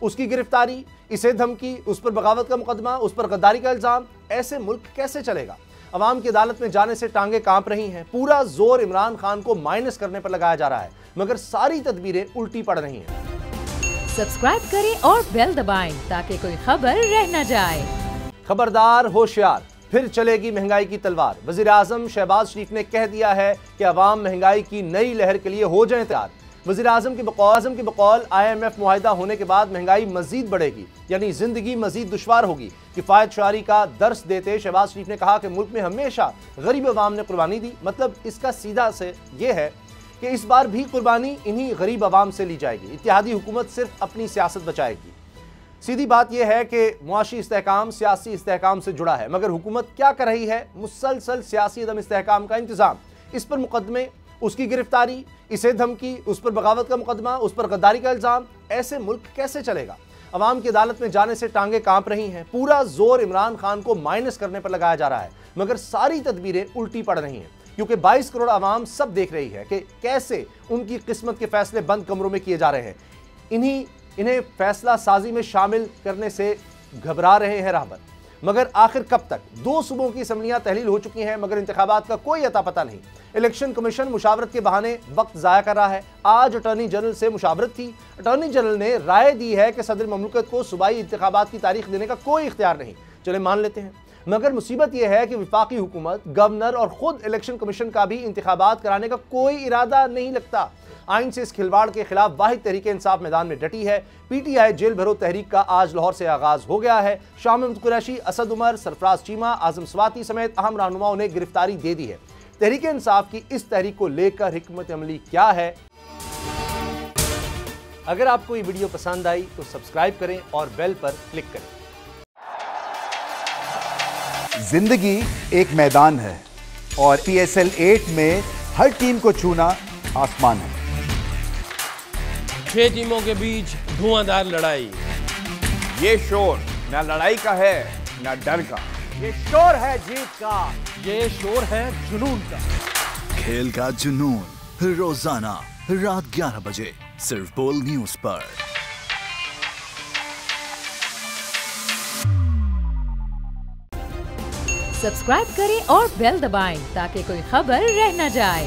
उसकी गिरफ्तारी, इसे धमकी, उस पर बगावत का मुकदमा, उस पर गद्दारी का इल्जाम। ऐसे मुल्क कैसे चलेगा? अवाम की अदालत में जाने से टांगे कांप रही हैं। पूरा जोर इमरान खान को माइनस करने पर लगाया जा रहा है, मगर सारी तदबीरें उल्टी पड़ रही हैं। सब्सक्राइब करें और बेल दबाएं ताकि कोई खबर रह न जाए। खबरदार, होशियार, फिर चलेगी महंगाई की तलवार। वजीर आजम शहबाज शरीफ ने कह दिया है कि अवाम महंगाई की नई लहर के लिए हो जाएं तैयार। वजीर आजम की बकौल IMF मुआहिदा होने के बाद महंगाई मजीद बढ़ेगी, यानी जिंदगी मजीद दुश्वार होगी। किफायत शारी का दर्स देते शहबाज शरीफ ने कहा कि मुल्क में हमेशा गरीब अवाम ने कुर्बानी दी। मतलब इसका सीधा से यह है कि इस बार भी कुर्बानी इन्हीं गरीब अवाम से ली जाएगी। इत्तेहादी हुकूमत सिर्फ अपनी सियासत बचाएगी। सीधी बात यह है कि मुआशी इस्तेहकाम सियासी इस्तेहकाम से जुड़ा है, मगर हुकूमत क्या कर रही है? मुसलसल सियासी अदम इस्तेहकाम का इंतजाम। इस पर मुकदमे, उसकी गिरफ्तारी, इसे धमकी, उस पर बगावत का मुकदमा, उस पर गद्दारी का इल्जाम। ऐसे मुल्क कैसे चलेगा? अवाम की अदालत में जाने से टांगे कांप रही हैं। पूरा जोर इमरान खान को माइनस करने पर लगाया जा रहा है, मगर सारी तदबीरें उल्टी पड़ रही हैं, क्योंकि 22 करोड़ अवाम सब देख रही है कि कैसे उनकी किस्मत के फैसले बंद कमरों में किए जा रहे हैं। इन्हें फैसला साजी में शामिल करने से घबरा रहे हैं रहबर। मगर आखिर कब तक? 2 सूबों की असम्बलियां तहलील हो चुकी हैं, मगर इंतखाबात का कोई अता पता नहीं। इलेक्शन कमीशन मुशावरत के बहाने वक्त जाया कर रहा है। आज अटॉर्नी जनरल से मुशावरत थी। अटॉर्नी जनरल ने राय दी है कि सदर ममलकत को सूबाई इंतखाबात की तारीख देने का कोई इख्तियार नहीं। चले मान लेते हैं, मगर मुसीबत यह है कि विफाकी हुकूमत, गवर्नर और खुद इलेक्शन कमीशन का भी इंतखाबात कराने का कोई इरादा नहीं लगता। आइन से इस खिलवाड़ के खिलाफ वाहिद तहरीक इंसाफ मैदान में डटी है। PTI जेल भरो तहरीक का आज लाहौर से आगाज हो गया है। शाह महमूद कुरैशी, असद उमर, सरफराज चीमा, आजम स्वाति समेत अहम रहनुमाओं ने गिरफ्तारी दे दी है। तहरीक इंसाफ की इस तहरीक को लेकर हिकमत अमली क्या है? अगर आपको ये वीडियो पसंद आई तो सब्सक्राइब करें और बेल पर क्लिक करें। जिंदगी एक मैदान है और PSL 8 में हर टीम को छूना आसमान है। 6 टीमों के बीच धुआंधार लड़ाई। ये शोर ना लड़ाई का है ना डर का, ये शोर है जीत का, ये शोर है जुनून का। खेल का जुनून रोजाना रात 11 बजे सिर्फ बोल न्यूज पर। सब्सक्राइब करें और बेल दबाएं ताकि कोई खबर रह न जाए।